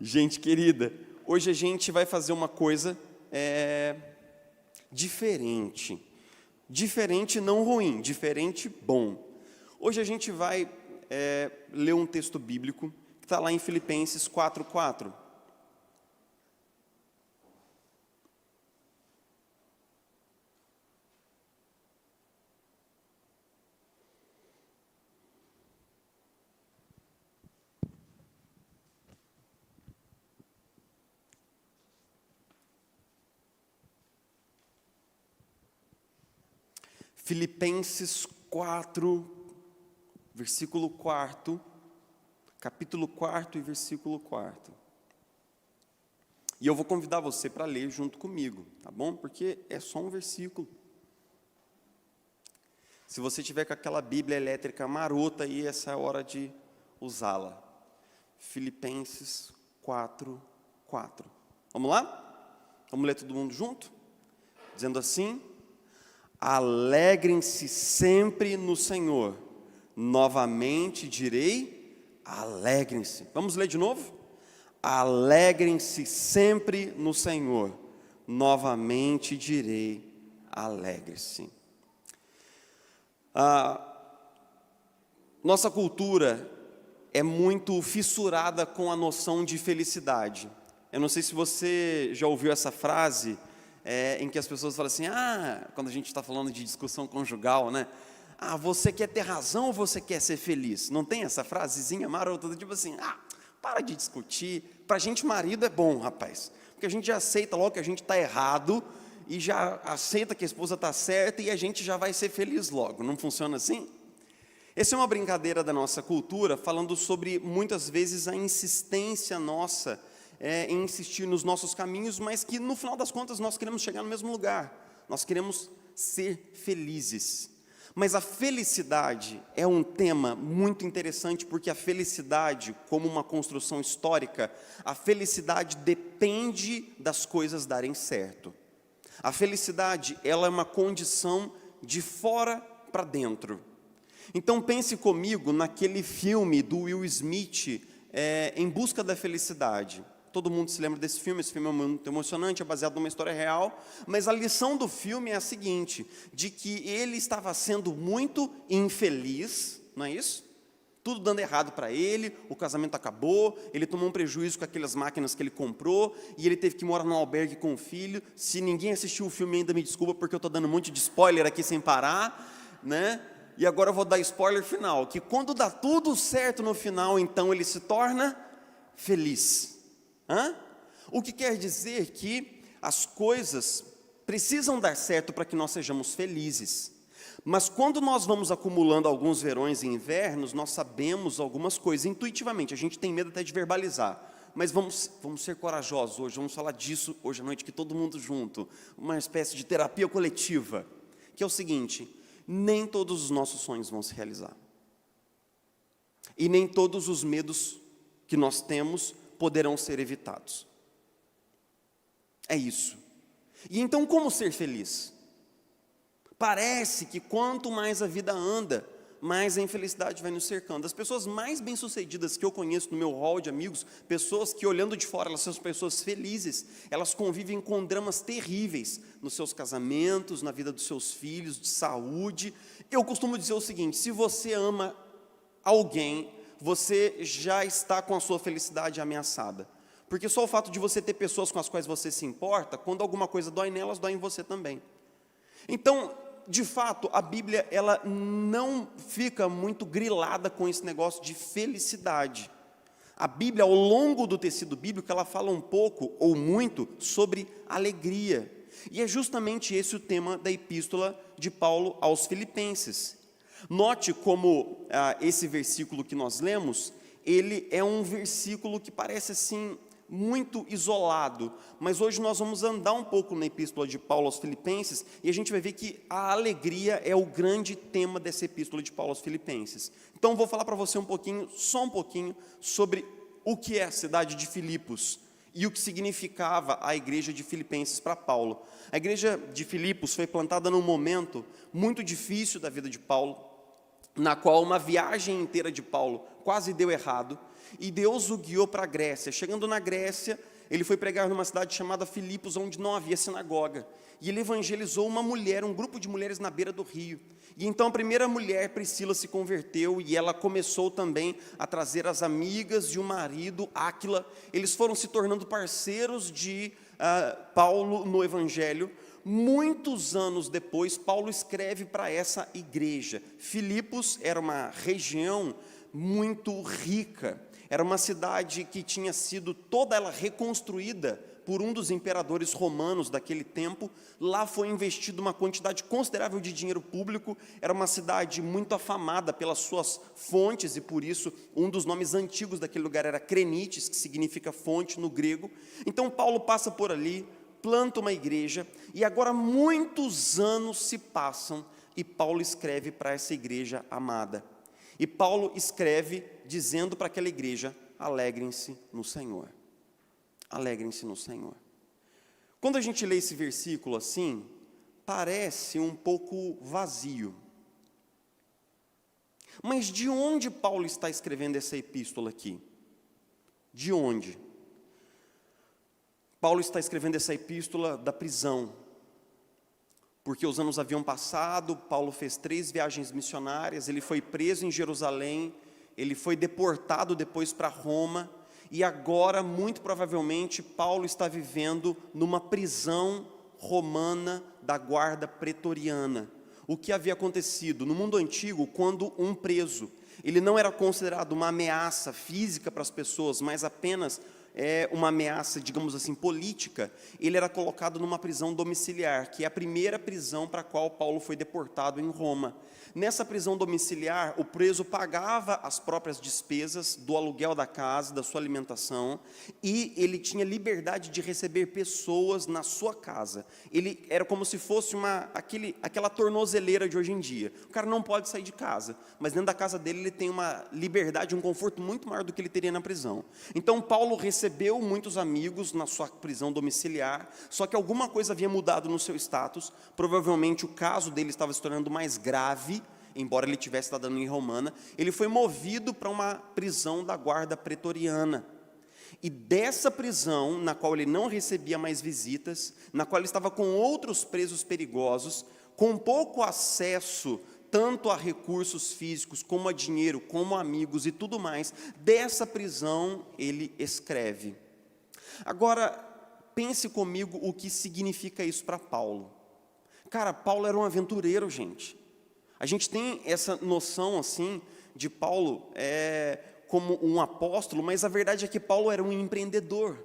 Gente querida, hoje a gente vai fazer uma coisa diferente. Diferente não ruim, diferente bom. Hoje a gente vai ler um texto bíblico que está lá em Filipenses 4:4. Filipenses 4, versículo 4, capítulo 4 e versículo 4. E eu vou convidar você para ler junto comigo, tá bom? Porque é só um versículo. Se você tiver com aquela Bíblia elétrica marota aí, essa é a hora de usá-la. Filipenses 4, 4. Vamos lá? Vamos ler todo mundo junto? Dizendo assim: alegrem-se sempre no Senhor. Novamente direi, alegrem-se. Vamos ler de novo? Alegrem-se sempre no Senhor. Novamente direi, alegre-se. Nossa cultura é muito fissurada com a noção de felicidade. Eu não sei se você já ouviu essa frase, em que as pessoas falam assim, quando a gente está falando de discussão conjugal, né? Você quer ter razão ou você quer ser feliz? Não tem essa frasezinha marota, tipo assim, para de discutir, para a gente marido é bom, rapaz, porque a gente já aceita logo que a gente está errado, e já aceita que a esposa está certa, e a gente já vai ser feliz logo, não funciona assim? Essa é uma brincadeira da nossa cultura, falando sobre, muitas vezes, a insistência nossa em insistir nos nossos caminhos, mas que no final das contas nós queremos chegar no mesmo lugar, nós queremos ser felizes. Mas a felicidade é um tema muito interessante, porque a felicidade, como uma construção histórica, a felicidade depende das coisas darem certo. A felicidade, ela é uma condição de fora para dentro. Então pense comigo naquele filme do Will Smith, Em Busca da Felicidade. Todo mundo se lembra desse filme, esse filme é muito emocionante, é baseado numa história real, mas a lição do filme é a seguinte, de que ele estava sendo muito infeliz, não é isso? Tudo dando errado para ele, o casamento acabou, ele tomou um prejuízo com aquelas máquinas que ele comprou, e ele teve que morar num albergue com o filho. Se ninguém assistiu o filme ainda, me desculpa, porque eu estou dando um monte de spoiler aqui sem parar, né? E agora eu vou dar spoiler final, que quando dá tudo certo no final, então ele se torna feliz. O que quer dizer que as coisas precisam dar certo para que nós sejamos felizes. Mas quando nós vamos acumulando alguns verões e invernos, nós sabemos algumas coisas intuitivamente, a gente tem medo até de verbalizar. Mas vamos ser corajosos hoje, vamos falar disso hoje à noite, que todo mundo junto, uma espécie de terapia coletiva, que é o seguinte: nem todos os nossos sonhos vão se realizar. E nem todos os medos que nós temos poderão ser evitados. É isso. E então como ser feliz? Parece que quanto mais a vida anda, mais a infelicidade vai nos cercando. As pessoas mais bem-sucedidas que eu conheço no meu hall de amigos, pessoas que olhando de fora, elas são pessoas felizes, elas convivem com dramas terríveis nos seus casamentos, na vida dos seus filhos, de saúde. Eu costumo dizer o seguinte: se você ama alguém, você já está com a sua felicidade ameaçada. Porque só o fato de você ter pessoas com as quais você se importa, quando alguma coisa dói nelas, dói em você também. Então, de fato, a Bíblia, ela não fica muito grilada com esse negócio de felicidade. A Bíblia, ao longo do tecido bíblico, ela fala um pouco, ou muito, sobre alegria. E é justamente esse o tema da epístola de Paulo aos Filipenses. Note como esse versículo que nós lemos, ele é um versículo que parece assim muito isolado, mas hoje nós vamos andar um pouco na epístola de Paulo aos Filipenses, e a gente vai ver que a alegria é o grande tema dessa epístola de Paulo aos Filipenses. Então vou falar para você só um pouquinho, sobre o que é a cidade de Filipos, e o que significava a igreja de Filipenses para Paulo. A igreja de Filipos foi plantada num momento muito difícil da vida de Paulo. na qual uma viagem inteira de Paulo quase deu errado, e Deus o guiou para a Grécia. Chegando na Grécia, ele foi pregar numa cidade chamada Filipos, onde não havia sinagoga, e ele evangelizou uma mulher, um grupo de mulheres na beira do rio. E então a primeira mulher, Priscila, se converteu, e ela começou também a trazer as amigas e o marido, Áquila. Eles foram se tornando parceiros de Paulo no evangelho. Muitos anos depois, Paulo escreve para essa igreja. Filipos era uma região muito rica, era uma cidade que tinha sido toda ela reconstruída por um dos imperadores romanos daquele tempo. Lá foi investido uma quantidade considerável de dinheiro público. Era uma cidade muito afamada pelas suas fontes, e por isso um dos nomes antigos daquele lugar era Crenites, que significa fonte no grego. Então Paulo passa por ali, planta uma igreja, e agora muitos anos se passam, e Paulo escreve para essa igreja amada. E Paulo escreve dizendo para aquela igreja: alegrem-se no Senhor. Alegrem-se no Senhor. Quando a gente lê esse versículo assim, parece um pouco vazio. Mas de onde Paulo está escrevendo essa epístola aqui? De onde? Paulo está escrevendo essa epístola da prisão, porque os anos haviam passado, Paulo fez 3 viagens missionárias, ele foi preso em Jerusalém, ele foi deportado depois para Roma, e agora, muito provavelmente, Paulo está vivendo numa prisão romana da guarda pretoriana. O que havia acontecido? No mundo antigo, quando um preso, ele não era considerado uma ameaça física para as pessoas, mas apenas uma ameaça, digamos assim, política, ele era colocado numa prisão domiciliar, que é a primeira prisão para a qual Paulo foi deportado em Roma. Nessa prisão domiciliar, o preso pagava as próprias despesas do aluguel da casa, da sua alimentação, e ele tinha liberdade de receber pessoas na sua casa. Ele era como se fosse aquela tornozeleira de hoje em dia. O cara não pode sair de casa, mas dentro da casa dele ele tem uma liberdade, um conforto muito maior do que ele teria na prisão. Então Paulo recebeu muitos amigos na sua prisão domiciliar, só que alguma coisa havia mudado no seu status. Provavelmente o caso dele estava se tornando mais grave, embora ele tivesse cidadania romana. Ele foi movido para uma prisão da guarda pretoriana. E dessa prisão, na qual ele não recebia mais visitas, na qual ele estava com outros presos perigosos, com pouco acesso tanto a recursos físicos, como a dinheiro, como a amigos e tudo mais, dessa prisão ele escreve. Agora, pense comigo o que significa isso para Paulo. Cara, Paulo era um aventureiro, gente. A gente tem essa noção assim de Paulo como um apóstolo, mas a verdade é que Paulo era um empreendedor.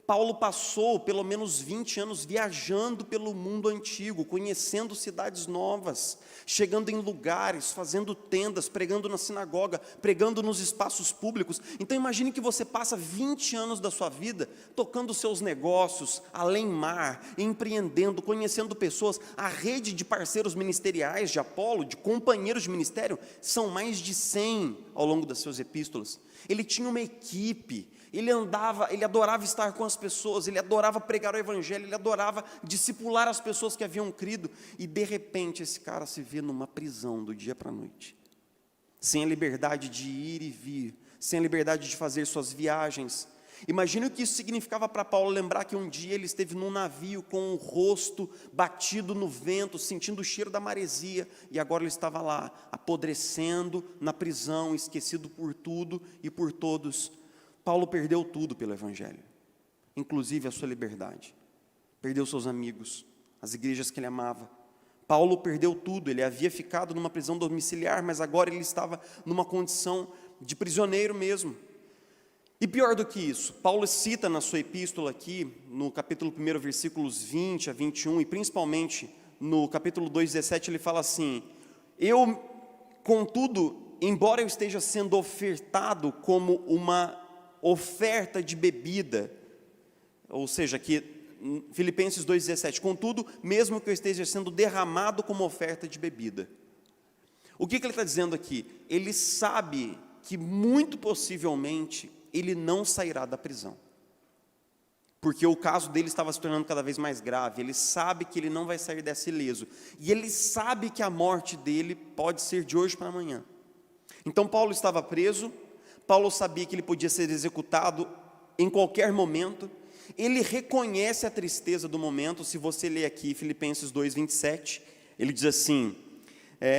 Paulo passou pelo menos 20 anos viajando pelo mundo antigo, conhecendo cidades novas, chegando em lugares, fazendo tendas, pregando na sinagoga, pregando nos espaços públicos. Então imagine que você passa 20 anos da sua vida tocando seus negócios, além mar, empreendendo, conhecendo pessoas. A rede de parceiros ministeriais de Apolo, de companheiros de ministério, são mais de 100 ao longo das suas epístolas. Ele tinha uma equipe. Ele adorava estar com as pessoas, ele adorava pregar o evangelho, ele adorava discipular as pessoas que haviam crido, e de repente esse cara se vê numa prisão do dia para a noite, sem a liberdade de ir e vir, sem a liberdade de fazer suas viagens. Imagine o que isso significava para Paulo, lembrar que um dia ele esteve num navio com o rosto batido no vento, sentindo o cheiro da maresia, e agora ele estava lá, apodrecendo na prisão, esquecido por tudo e por todos. Paulo perdeu tudo pelo evangelho, inclusive a sua liberdade, perdeu seus amigos, as igrejas que ele amava. Paulo perdeu tudo. Ele havia ficado numa prisão domiciliar, mas agora ele estava numa condição de prisioneiro mesmo. E pior do que isso, Paulo cita na sua epístola aqui, no capítulo 1, versículos 20 a 21, e principalmente no capítulo 2, 17, ele fala assim: contudo, embora eu esteja sendo ofertado como uma oferta de bebida, ou seja, aqui Filipenses 2,17, contudo, mesmo que eu esteja sendo derramado como oferta de bebida. O que ele está dizendo aqui? Ele sabe que muito possivelmente ele não sairá da prisão, porque o caso dele estava se tornando cada vez mais grave. Ele sabe que ele não vai sair dessa ileso, e ele sabe que a morte dele pode ser de hoje para amanhã. Então Paulo estava preso, Paulo sabia que ele podia ser executado em qualquer momento, ele reconhece a tristeza do momento. Se você ler aqui Filipenses 2:27, ele diz assim: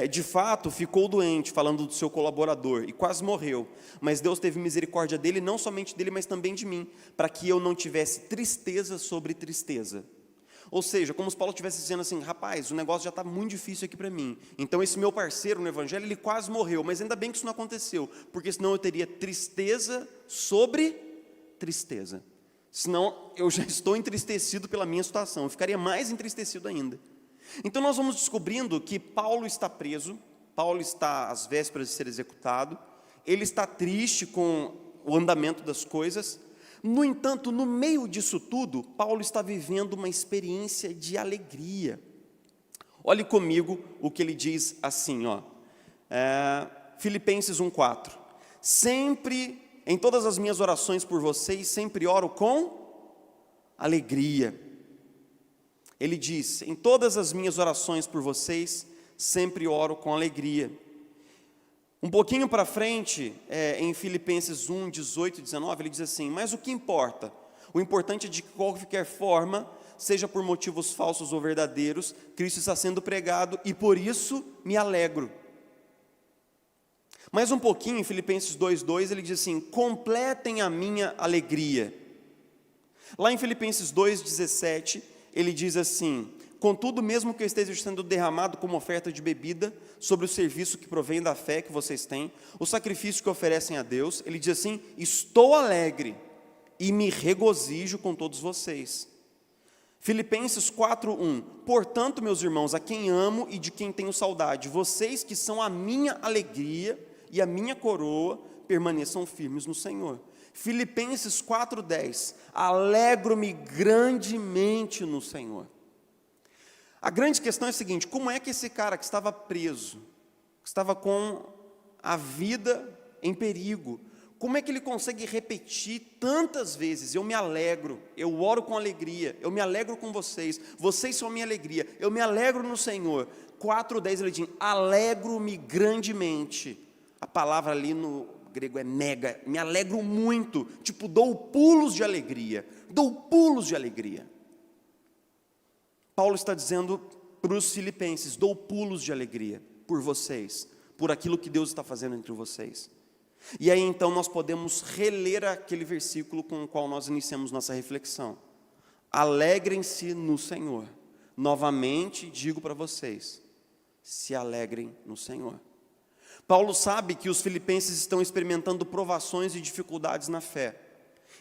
de fato ficou doente, falando do seu colaborador, e quase morreu, mas Deus teve misericórdia dele, não somente dele, mas também de mim, para que eu não tivesse tristeza sobre tristeza. Ou seja, como se Paulo estivesse dizendo assim: rapaz, o negócio já está muito difícil aqui para mim, então esse meu parceiro no evangelho, ele quase morreu, mas ainda bem que isso não aconteceu, porque senão eu teria tristeza sobre tristeza, senão eu já estou entristecido pela minha situação, eu ficaria mais entristecido ainda. Então nós vamos descobrindo que Paulo está preso, Paulo está às vésperas de ser executado, ele está triste com o andamento das coisas. No entanto, no meio disso tudo, Paulo está vivendo uma experiência de alegria. Olhe comigo o que ele diz assim, Filipenses 1:4. Sempre, em todas as minhas orações por vocês, sempre oro com alegria. Ele diz: em todas as minhas orações por vocês, sempre oro com alegria. Um pouquinho para frente, em Filipenses 1:18 e 19, ele diz assim: mas o que importa? O importante é de qualquer forma, seja por motivos falsos ou verdadeiros, Cristo está sendo pregado e por isso me alegro. Mais um pouquinho, em Filipenses 2:2, ele diz assim: completem a minha alegria. Lá em Filipenses 2:17, ele diz assim: contudo, mesmo que eu esteja sendo derramado como oferta de bebida, sobre o serviço que provém da fé que vocês têm, o sacrifício que oferecem a Deus, ele diz assim: estou alegre e me regozijo com todos vocês. Filipenses 4:1, portanto, meus irmãos, a quem amo e de quem tenho saudade, vocês que são a minha alegria e a minha coroa, permaneçam firmes no Senhor. Filipenses 4:10, alegro-me grandemente no Senhor. A grande questão é a seguinte: como é que esse cara que estava preso, que estava com a vida em perigo, como é que ele consegue repetir tantas vezes: eu me alegro, eu oro com alegria, eu me alegro com vocês, vocês são a minha alegria, eu me alegro no Senhor. 4:10 ele diz: alegro-me grandemente. A palavra ali no grego é mega, me alegro muito, tipo, dou pulos de alegria, dou pulos de alegria. Paulo está dizendo para os filipenses: dou pulos de alegria por vocês, por aquilo que Deus está fazendo entre vocês. E aí então nós podemos reler aquele versículo com o qual nós iniciamos nossa reflexão. Alegrem-se no Senhor. Novamente digo para vocês, se alegrem no Senhor. Paulo sabe que os filipenses estão experimentando provações e dificuldades na fé.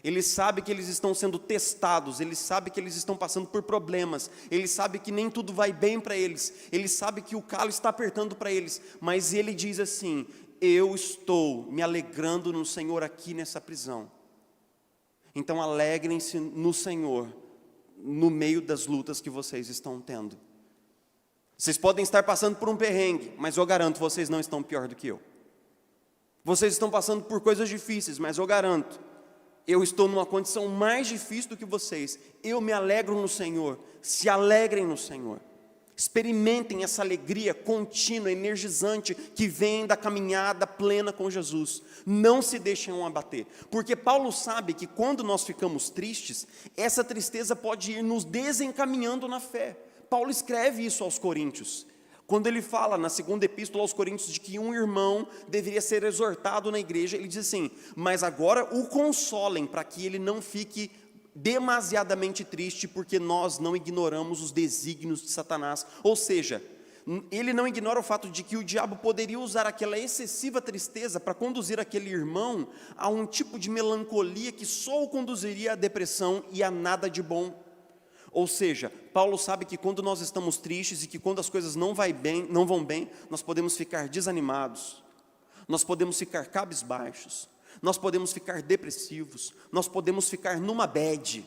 Ele sabe que eles estão sendo testados, ele sabe que eles estão passando por problemas, ele sabe que nem tudo vai bem para eles, ele sabe que o calo está apertando para eles, mas ele diz assim: eu estou me alegrando no Senhor aqui nessa prisão. Então alegrem-se no Senhor, no meio das lutas que vocês estão tendo. Vocês podem estar passando por um perrengue, mas eu garanto, vocês não estão pior do que eu. Vocês estão passando por coisas difíceis, mas eu garanto, eu estou numa condição mais difícil do que vocês. Eu me alegro no Senhor. Se alegrem no Senhor. Experimentem essa alegria contínua, energizante, que vem da caminhada plena com Jesus. Não se deixem abater, porque Paulo sabe que quando nós ficamos tristes, essa tristeza pode ir nos desencaminhando na fé. Paulo escreve isso aos Coríntios, quando ele fala na segunda epístola aos Coríntios de que um irmão deveria ser exortado na igreja. Ele diz assim: mas agora o consolem, para que ele não fique demasiadamente triste, porque nós não ignoramos os desígnios de Satanás. Ou seja, ele não ignora o fato de que o diabo poderia usar aquela excessiva tristeza para conduzir aquele irmão a um tipo de melancolia que só o conduziria à depressão e a nada de bom. Ou seja, Paulo sabe que quando nós estamos tristes e que quando as coisas não vão bem, nós podemos ficar desanimados, nós podemos ficar cabisbaixos, nós podemos ficar depressivos, nós podemos ficar numa bad,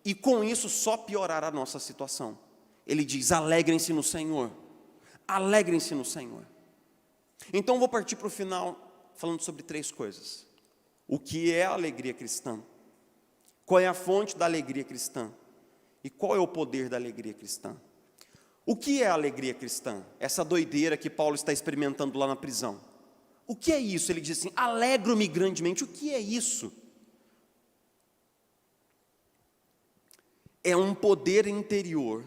e com isso só piorar a nossa situação. Ele diz: alegrem-se no Senhor, alegrem-se no Senhor. Então vou partir para o final falando sobre 3 coisas. O que é a alegria cristã? Qual é a fonte da alegria cristã? E qual é o poder da alegria cristã? O que é a alegria cristã? Essa doideira que Paulo está experimentando lá na prisão. O que é isso? Ele diz assim: alegro-me grandemente. O que é isso? É um poder interior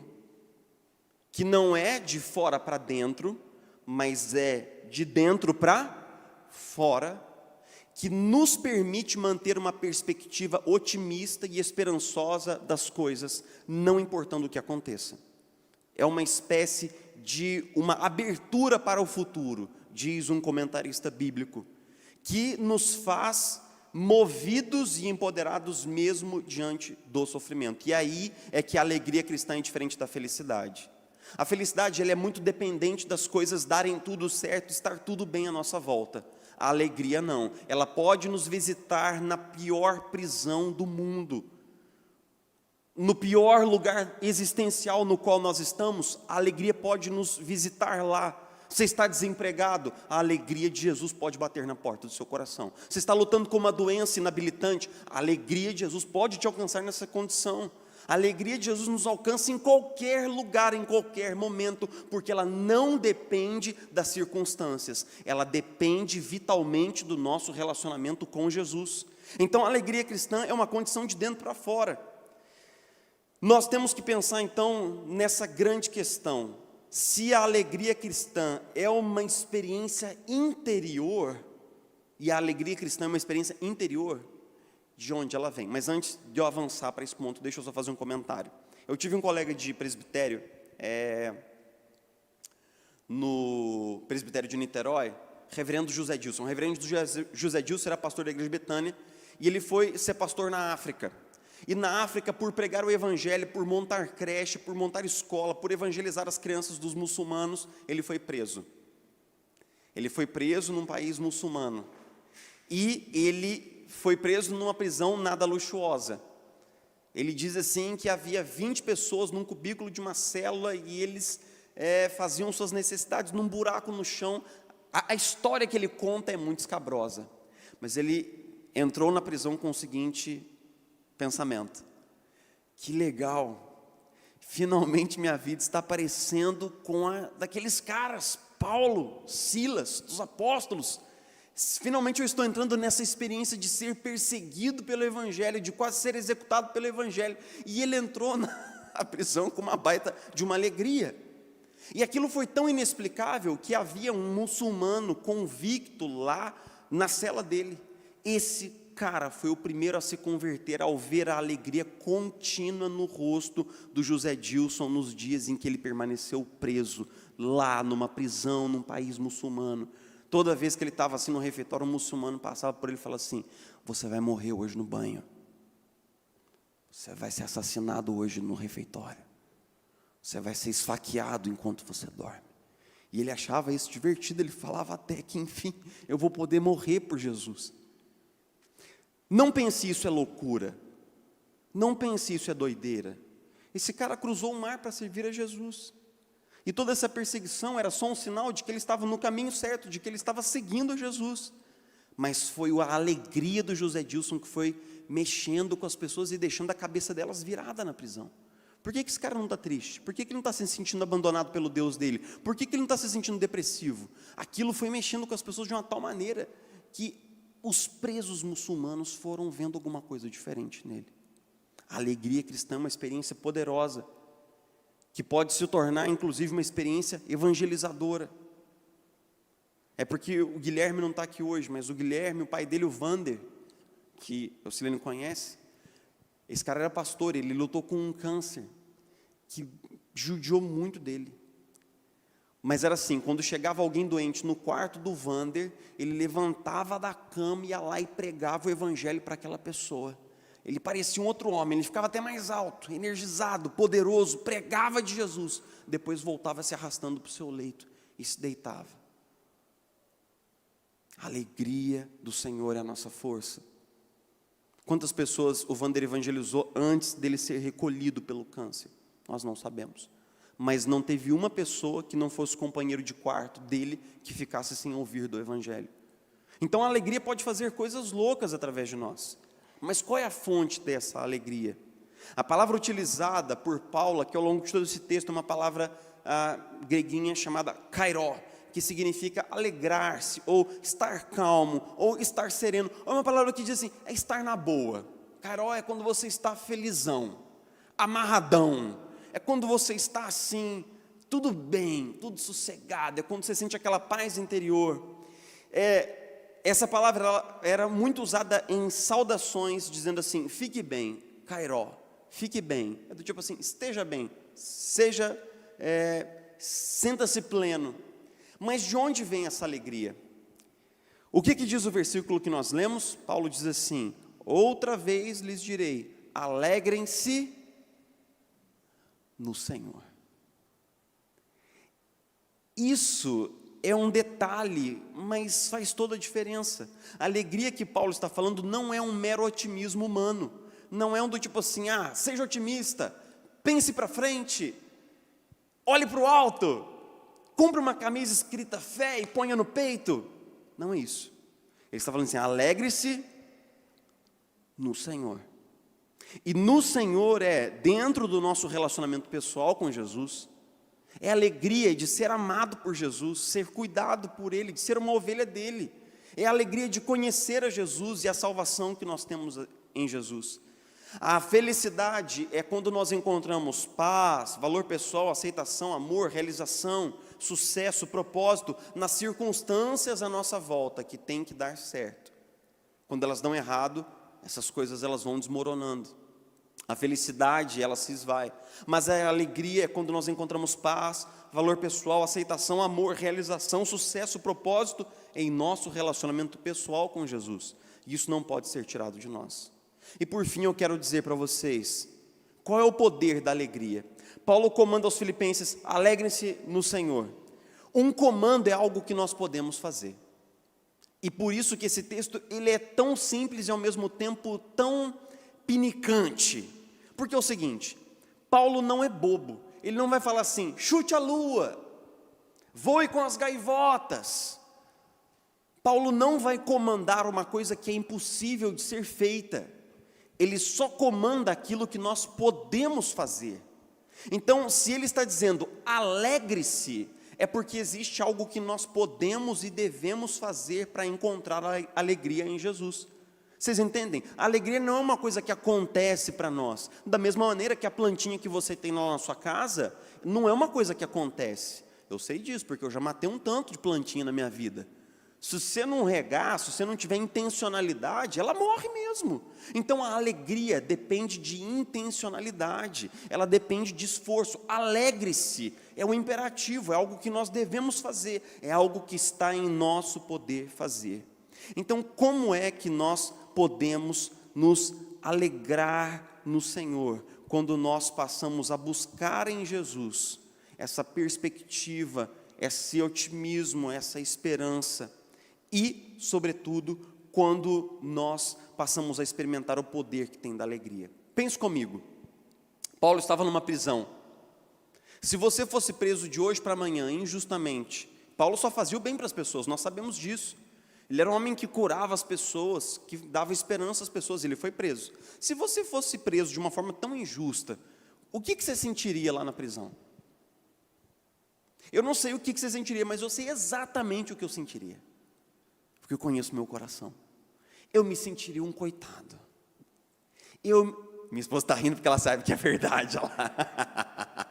que não é de fora para dentro, mas é de dentro para fora, que nos permite manter uma perspectiva otimista e esperançosa das coisas, não importando o que aconteça. É uma espécie de uma abertura para o futuro, diz um comentarista bíblico, que nos faz movidos e empoderados mesmo diante do sofrimento. E aí é que a alegria cristã é diferente da felicidade. A felicidade, ela é muito dependente das coisas darem tudo certo, estar tudo bem à nossa volta. A alegria não, ela pode nos visitar na pior prisão do mundo, no pior lugar existencial no qual nós estamos, a alegria pode nos visitar lá. Você está desempregado, a alegria de Jesus pode bater na porta do seu coração. Você está lutando com uma doença inabilitante, a alegria de Jesus pode te alcançar nessa condição. A alegria de Jesus nos alcança em qualquer lugar, em qualquer momento, porque ela não depende das circunstâncias, ela depende vitalmente do nosso relacionamento com Jesus. Então a alegria cristã é uma condição de dentro para fora. Nós temos que pensar então nessa grande questão: se a alegria cristã é uma experiência interior, e a alegria cristã é uma experiência interior, de onde ela vem? Mas antes de eu avançar para esse ponto, deixa eu só fazer um comentário. Eu tive um colega de presbitério, no presbitério de Niterói, reverendo José Dilson. O reverendo José Dilson era pastor da igreja de Betânia, e ele foi ser pastor na África. E na África, por pregar o evangelho, por montar creche, por montar escola, por evangelizar as crianças dos muçulmanos, ele foi preso. Ele foi preso num país muçulmano. E ele foi preso numa prisão nada luxuosa. Ele diz assim que havia 20 pessoas num cubículo de uma célula e eles faziam suas necessidades num buraco no chão. A história que ele conta é muito escabrosa. Mas ele entrou na prisão com o seguinte pensamento: que legal, finalmente minha vida está parecendo com a daqueles caras, Paulo, Silas, dos apóstolos. Finalmente eu estou entrando nessa experiência de ser perseguido pelo evangelho, de quase ser executado pelo evangelho. E ele entrou na prisão com uma baita de uma alegria. E aquilo foi tão inexplicável que havia um muçulmano convicto lá na cela dele. Esse cara foi o primeiro a se converter ao ver a alegria contínua no rosto do José Dilson nos dias em que ele permaneceu preso lá numa prisão, num país muçulmano. Toda vez que ele estava assim no refeitório, um muçulmano passava por ele e falava assim: você vai morrer hoje no banho, você vai ser assassinado hoje no refeitório, você vai ser esfaqueado enquanto você dorme. E ele achava isso divertido, ele falava até que enfim, eu vou poder morrer por Jesus. Não pense isso é loucura, não pense isso é doideira. Esse cara cruzou o mar para servir a Jesus. E toda essa perseguição era só um sinal de que ele estava no caminho certo, de que ele estava seguindo a Jesus. Mas foi a alegria do José Dilson que foi mexendo com as pessoas e deixando a cabeça delas virada na prisão. Por que esse cara não está triste? Por que ele não está se sentindo abandonado pelo Deus dele? Por que ele não está se sentindo depressivo? Aquilo foi mexendo com as pessoas de uma tal maneira que os presos muçulmanos foram vendo alguma coisa diferente nele. A alegria cristã é uma experiência poderosa, que pode se tornar, inclusive, uma experiência evangelizadora. É porque o Guilherme não está aqui hoje, mas o Guilherme, o pai dele, o Vander, que o Silênio conhece, esse cara era pastor, ele lutou com um câncer, que judiou muito dele. Mas era assim, quando chegava alguém doente no quarto do Vander, ele levantava da cama, ia lá e pregava o evangelho para aquela pessoa. Ele parecia um outro homem, ele ficava até mais alto, energizado, poderoso, pregava de Jesus. Depois voltava se arrastando para o seu leito e se deitava. A alegria do Senhor é a nossa força. Quantas pessoas o Vander evangelizou antes dele ser recolhido pelo câncer? Nós não sabemos. Mas não teve uma pessoa que não fosse companheiro de quarto dele que ficasse sem ouvir do evangelho. Então a alegria pode fazer coisas loucas através de nós. Mas qual é a fonte dessa alegria? A palavra utilizada por Paulo, que ao longo de todo esse texto é uma palavra greguinha chamada kairó, que significa alegrar-se, ou estar calmo, ou estar sereno. Ou uma palavra que diz assim, é estar na boa. Kairó é quando você está felizão, amarradão. É quando você está assim, tudo bem, tudo sossegado. É quando você sente aquela paz interior. Essa palavra ela era muito usada em saudações, dizendo assim, fique bem, Kairó, fique bem. É do tipo assim, esteja bem, sinta-se pleno. Mas de onde vem essa alegria? O que diz o versículo que nós lemos? Paulo diz assim, outra vez lhes direi, alegrem-se no Senhor. Isso é um detalhe, mas faz toda a diferença. A alegria que Paulo está falando não é um mero otimismo humano, não é um do tipo assim, seja otimista, pense para frente, olhe para o alto, compre uma camisa escrita fé e ponha no peito. Não é isso. Ele está falando assim, alegre-se no Senhor. E no Senhor dentro do nosso relacionamento pessoal com Jesus, é a alegria de ser amado por Jesus, ser cuidado por Ele, de ser uma ovelha dEle. É a alegria de conhecer a Jesus e a salvação que nós temos em Jesus. A felicidade é quando nós encontramos paz, valor pessoal, aceitação, amor, realização, sucesso, propósito, nas circunstâncias à nossa volta, que tem que dar certo. Quando elas dão errado, essas coisas elas vão desmoronando. A felicidade, ela se esvai. Mas a alegria é quando nós encontramos paz, valor pessoal, aceitação, amor, realização, sucesso, propósito em nosso relacionamento pessoal com Jesus. E isso não pode ser tirado de nós. E por fim eu quero dizer para vocês, qual é o poder da alegria? Paulo comanda aos filipenses, alegrem-se no Senhor. Um comando é algo que nós podemos fazer. E por isso que esse texto, ele é tão simples e ao mesmo tempo tão pinicante. Porque é o seguinte, Paulo não é bobo, ele não vai falar assim, chute a lua, voe com as gaivotas. Paulo não vai comandar uma coisa que é impossível de ser feita, ele só comanda aquilo que nós podemos fazer. Então, se ele está dizendo, alegre-se, é porque existe algo que nós podemos e devemos fazer para encontrar a alegria em Jesus. Vocês entendem? A alegria não é uma coisa que acontece para nós. Da mesma maneira que a plantinha que você tem lá na sua casa, não é uma coisa que acontece. Eu sei disso, porque eu já matei um tanto de plantinha na minha vida. Se você não regar, se você não tiver intencionalidade, ela morre mesmo. Então a alegria depende de intencionalidade, ela depende de esforço. Alegre-se é um imperativo, é algo que nós devemos fazer, é algo que está em nosso poder fazer. Então, como é que nós podemos nos alegrar no Senhor, quando nós passamos a buscar em Jesus essa perspectiva, esse otimismo, essa esperança, e, sobretudo, quando nós passamos a experimentar o poder que tem da alegria? Pense comigo, Paulo estava numa prisão. Se você fosse preso de hoje para amanhã, injustamente, Paulo só fazia o bem para as pessoas, nós sabemos disso. Ele era um homem que curava as pessoas, que dava esperança às pessoas, ele foi preso. Se você fosse preso de uma forma tão injusta, o que você sentiria lá na prisão? Eu não sei o que você sentiria, mas eu sei exatamente o que eu sentiria. Porque eu conheço meu coração. Eu me sentiria um coitado. Minha esposa está rindo porque ela sabe que é verdade. Olha lá.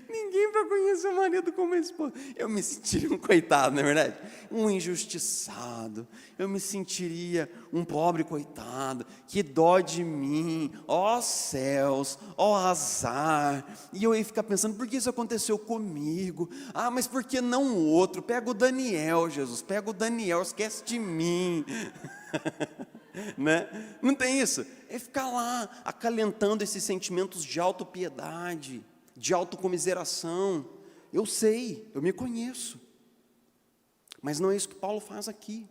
Ninguém vai conhecer o marido como a esposa. Eu me sentiria um coitado, não é verdade? Um injustiçado. Eu me sentiria um pobre coitado. Que dó de mim. Ó céus, ó azar. E eu ia ficar pensando, por que isso aconteceu comigo? Mas por que não o outro? Pega o Daniel, Jesus. Pega o Daniel, esquece de mim. Né? Não tem isso? É ficar lá acalentando esses sentimentos de autopiedade, de autocomiseração. Eu sei, eu me conheço. Mas não é isso que Paulo faz aqui.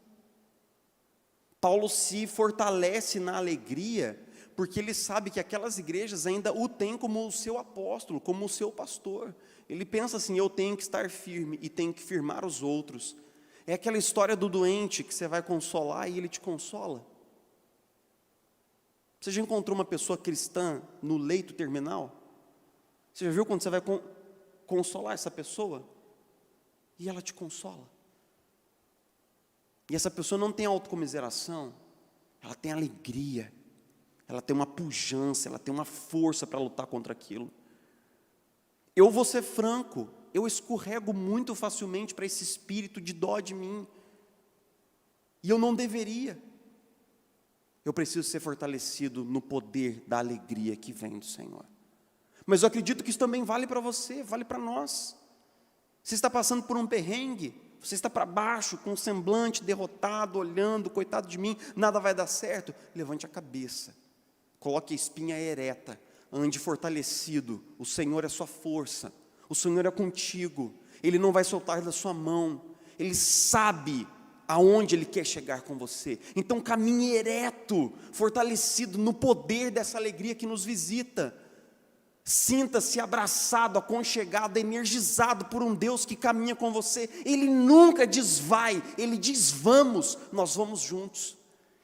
Paulo se fortalece na alegria, porque ele sabe que aquelas igrejas ainda o têm como o seu apóstolo, como o seu pastor. Ele pensa assim, eu tenho que estar firme e tenho que firmar os outros. É aquela história do doente que você vai consolar e ele te consola. Você já encontrou uma pessoa cristã no leito terminal? Você já viu quando você vai consolar essa pessoa? E ela te consola. E essa pessoa não tem autocomiseração, ela tem alegria, ela tem uma pujança, ela tem uma força para lutar contra aquilo. Eu vou ser franco, eu escorrego muito facilmente para esse espírito de dó de mim. E eu não deveria. Eu preciso ser fortalecido no poder da alegria que vem do Senhor. Mas eu acredito que isso também vale para você, vale para nós. Você está passando por um perrengue, você está para baixo, com um semblante derrotado, olhando, coitado de mim, nada vai dar certo. Levante a cabeça, coloque a espinha ereta, ande fortalecido. O Senhor é sua força, o Senhor é contigo, Ele não vai soltar da sua mão, Ele sabe aonde Ele quer chegar com você. Então caminhe ereto, fortalecido no poder dessa alegria que nos visita. Sinta-se abraçado, aconchegado, energizado por um Deus que caminha com você. Ele nunca diz vai, Ele diz vamos, nós vamos juntos.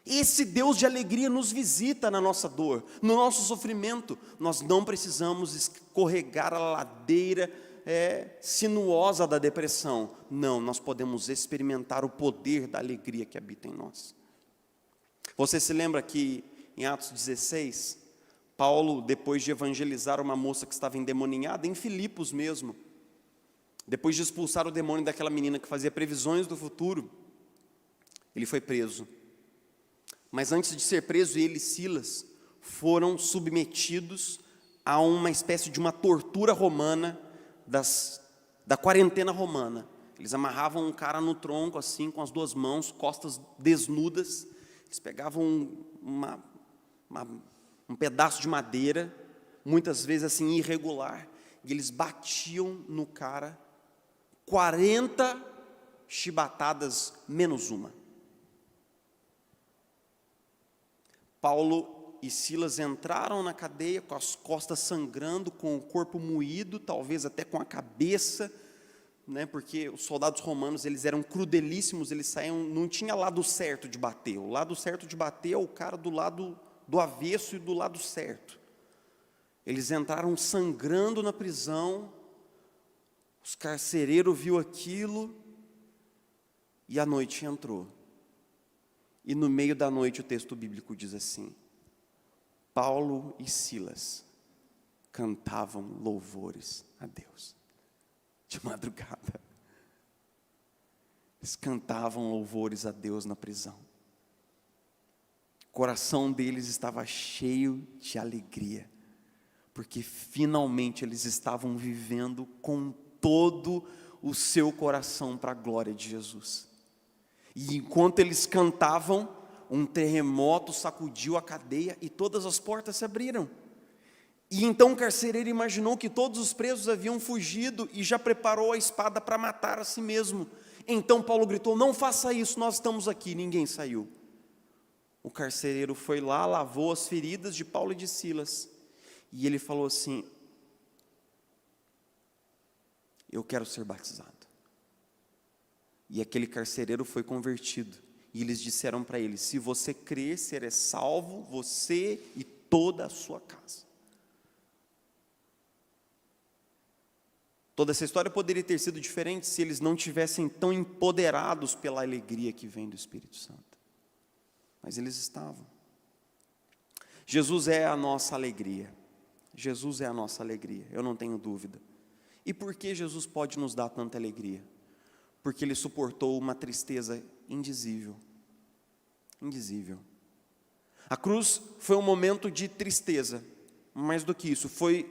Esse Deus de alegria nos visita na nossa dor, no nosso sofrimento. Nós não precisamos escorregar a ladeira sinuosa da depressão. Não, nós podemos experimentar o poder da alegria que habita em nós. Você se lembra que em Atos 16, Paulo, depois de evangelizar uma moça que estava endemoninhada, em Filipos mesmo, depois de expulsar o demônio daquela menina que fazia previsões do futuro, ele foi preso. Mas antes de ser preso, ele e Silas foram submetidos a uma espécie de uma tortura romana, da quarentena romana. Eles amarravam um cara no tronco assim, com as duas mãos, costas desnudas. Eles pegavam um pedaço de madeira, muitas vezes assim irregular, e eles batiam no cara 40 chibatadas menos uma. Paulo e Silas entraram na cadeia com as costas sangrando, com o corpo moído, talvez até com a cabeça, né, porque os soldados romanos eles eram crudelíssimos, eles saíam, não tinha lado certo de bater. O lado certo de bater é o cara do lado do avesso e do lado certo. Eles entraram sangrando na prisão, os carcereiros viu aquilo, e a noite entrou. E no meio da noite o texto bíblico diz assim: Paulo e Silas cantavam louvores a Deus. De madrugada. Eles cantavam louvores a Deus na prisão. O coração deles estava cheio de alegria, porque finalmente eles estavam vivendo com todo o seu coração para a glória de Jesus. E enquanto eles cantavam, um terremoto sacudiu a cadeia e todas as portas se abriram. E então o carcereiro imaginou que todos os presos haviam fugido e já preparou a espada para matar a si mesmo. Então Paulo gritou: não faça isso, nós estamos aqui. Ninguém saiu. O carcereiro foi lá, lavou as feridas de Paulo e de Silas, e ele falou assim: eu quero ser batizado. E aquele carcereiro foi convertido, e eles disseram para ele: se você crer, será salvo, você e toda a sua casa. Toda essa história poderia ter sido diferente se eles não tivessem tão empoderados pela alegria que vem do Espírito Santo. Mas eles estavam. Jesus é a nossa alegria. Jesus é a nossa alegria, eu não tenho dúvida. E por que Jesus pode nos dar tanta alegria? Porque Ele suportou uma tristeza indizível. Indizível. A cruz foi um momento de tristeza. Mais do que isso, foi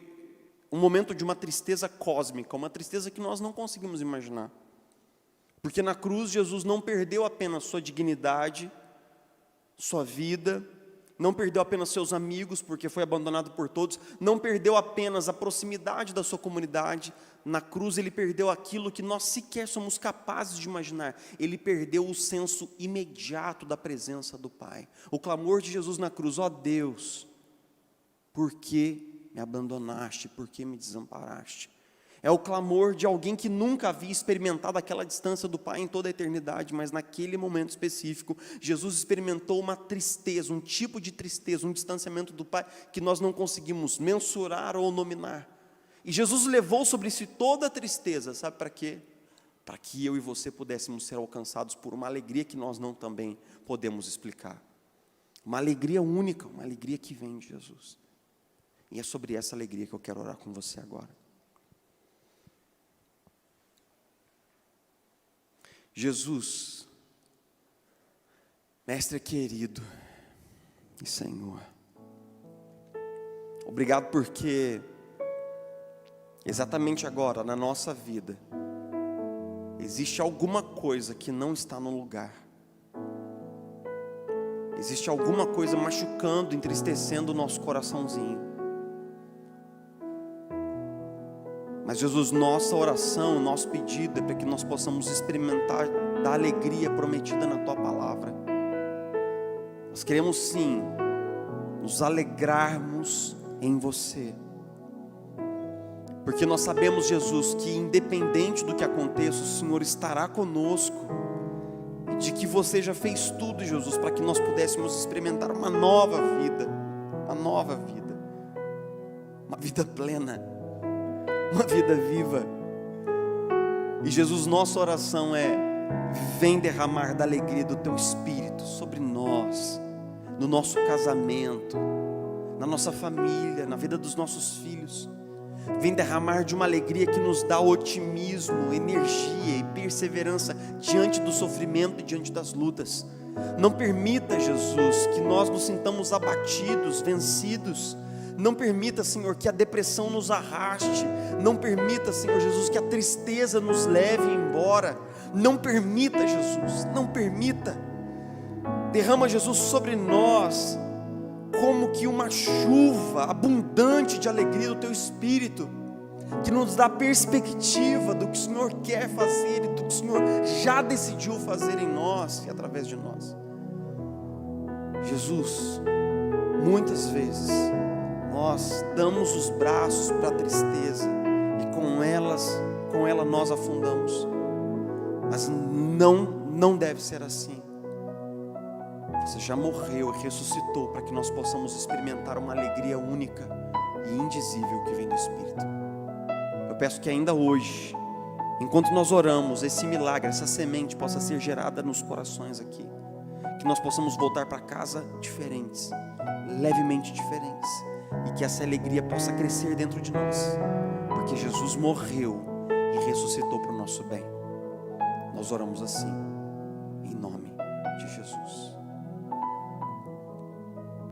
um momento de uma tristeza cósmica, uma tristeza que nós não conseguimos imaginar. Porque na cruz Jesus não perdeu apenas sua dignidade, sua vida, não perdeu apenas seus amigos, porque foi abandonado por todos, não perdeu apenas a proximidade da sua comunidade. Na cruz ele perdeu aquilo que nós sequer somos capazes de imaginar. Ele perdeu o senso imediato da presença do Pai. O clamor de Jesus na cruz: ó Deus, por que me abandonaste, por que me desamparaste? É o clamor de alguém que nunca havia experimentado aquela distância do Pai em toda a eternidade, mas naquele momento específico, Jesus experimentou uma tristeza, um tipo de tristeza, um distanciamento do Pai que nós não conseguimos mensurar ou nominar. E Jesus levou sobre si toda a tristeza, sabe para quê? Para que eu e você pudéssemos ser alcançados por uma alegria que nós não também podemos explicar. Uma alegria única, uma alegria que vem de Jesus. E é sobre essa alegria que eu quero orar com você agora. Jesus, Mestre querido e Senhor, obrigado porque exatamente agora na nossa vida existe alguma coisa que não está no lugar. Existe alguma coisa machucando, entristecendo o nosso coraçãozinho. Mas Jesus, nossa oração, nosso pedido é para que nós possamos experimentar da alegria prometida na Tua palavra. Nós queremos sim nos alegrarmos em Você. Porque nós sabemos, Jesus, que independente do que aconteça, o Senhor estará conosco. E de que Você já fez tudo, Jesus, para que nós pudéssemos experimentar uma nova vida. Uma nova vida. Uma vida plena. Uma vida viva. E Jesus, nossa oração é: vem derramar da alegria do Teu Espírito sobre nós, no nosso casamento, na nossa família, na vida dos nossos filhos. Vem derramar de uma alegria que nos dá otimismo, energia e perseverança diante do sofrimento e diante das lutas. Não permita, Jesus, que nós nos sintamos abatidos, vencidos. Não permita, Senhor, que a depressão nos arraste. Não permita, Senhor Jesus, que a tristeza nos leve embora. Não permita, Jesus, não permita. Derrama, Jesus, sobre nós como que uma chuva abundante de alegria do Teu Espírito, que nos dá perspectiva do que o Senhor quer fazer e do que o Senhor já decidiu fazer em nós e através de nós. Jesus, muitas vezes nós damos os braços para a tristeza e com ela nós afundamos, mas não deve ser assim. Você já morreu e ressuscitou para que nós possamos experimentar uma alegria única e indizível que vem do Espírito. Eu peço que ainda hoje, enquanto nós oramos, esse milagre, essa semente possa ser gerada nos corações aqui. Que nós possamos voltar para casa diferentes, levemente diferentes. E que essa alegria possa crescer dentro de nós. Porque Jesus morreu e ressuscitou para o nosso bem. Nós oramos assim, em nome de Jesus.